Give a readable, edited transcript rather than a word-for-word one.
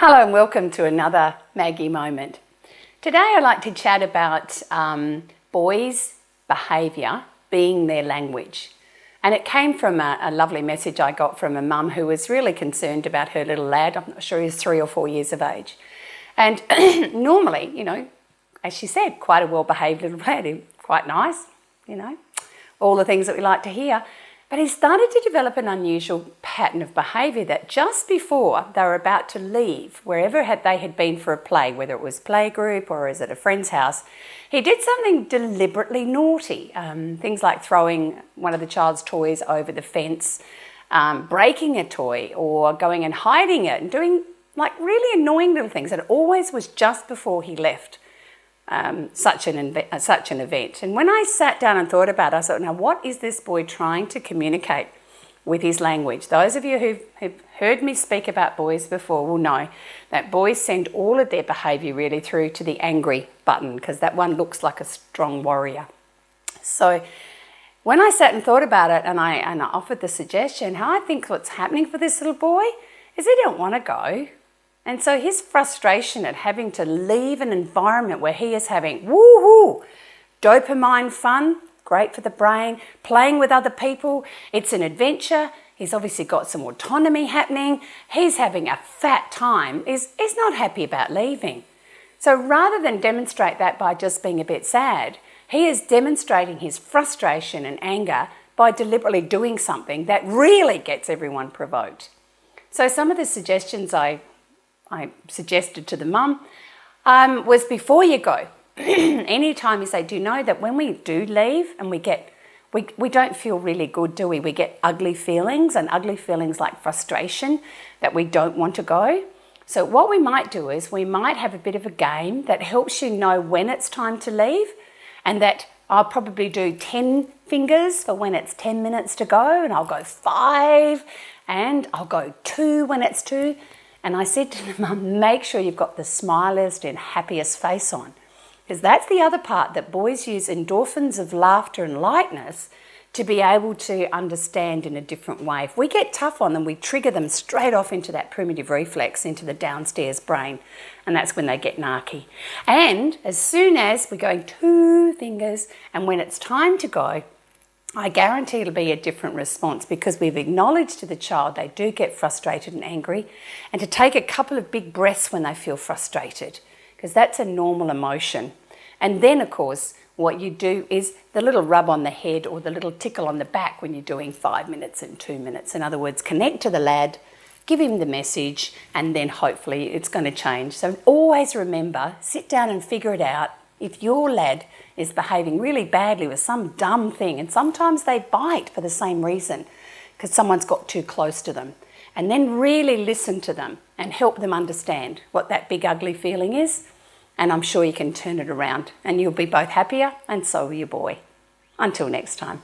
Hello and welcome to another Maggie moment. Today I'd like to chat about boys' behaviour being their language. And it came from a lovely message I got from a mum who was really concerned about her little lad. I'm not sure he's 3 or 4 years of age. And normally, as she said, quite a well-behaved little lad, quite nice, all the things that we like to hear. But he started to develop an unusual pattern of behaviour that just before they were about to leave, wherever they had been for a play, whether it was playgroup or is at a friend's house, he did something deliberately naughty. Things like throwing one of the child's toys over the fence, breaking a toy or going and hiding it and doing like really annoying little things. And it always was just before he left. Such an event. And when I sat down and thought about it, I thought, now what is this boy trying to communicate with his language? Those of you who've heard me speak about boys before will know that boys send all of their behaviour really through to the angry button, because that one looks like a strong warrior. So when I sat and thought about it and I offered the suggestion, how I think what's happening for this little boy is he don't want to go. And so his frustration at having to leave an environment where he is having woohoo, dopamine fun, great for the brain, playing with other people, it's an adventure, he's obviously got some autonomy happening, he's having a fat time, is not happy about leaving. So rather than demonstrate that by just being a bit sad, he is demonstrating his frustration and anger by deliberately doing something that really gets everyone provoked. So some of the suggestions I suggested to the mum was before you go, anytime you say, do you know that when we do leave and we don't feel really good, do we? We get ugly feelings, and ugly feelings like frustration that we don't want to go. So what we might do is we might have a bit of a game that helps you know when it's time to leave, and that I'll probably do 10 fingers for when it's 10 minutes to go, and I'll go 5, and I'll go 2 when it's 2. And I said to the mum, make sure you've got the smiliest and happiest face on. Because that's the other part, that boys use endorphins of laughter and lightness to be able to understand in a different way. If we get tough on them, we trigger them straight off into that primitive reflex, into the downstairs brain. And that's when they get narky. And as soon as we're going 2 fingers, and when it's time to go, I guarantee it'll be a different response, because we've acknowledged to the child they do get frustrated and angry, and to take a couple of big breaths when they feel frustrated, because that's a normal emotion. And then, of course, what you do is the little rub on the head or the little tickle on the back when you're doing 5 minutes and 2 minutes. In other words, connect to the lad, give him the message, and then hopefully it's going to change. So always remember, sit down and figure it out. If your lad is behaving really badly with some dumb thing, and sometimes they bite for the same reason, because someone's got too close to them, and then really listen to them and help them understand what that big ugly feeling is, and I'm sure you can turn it around and you'll be both happier, and so will your boy. Until next time.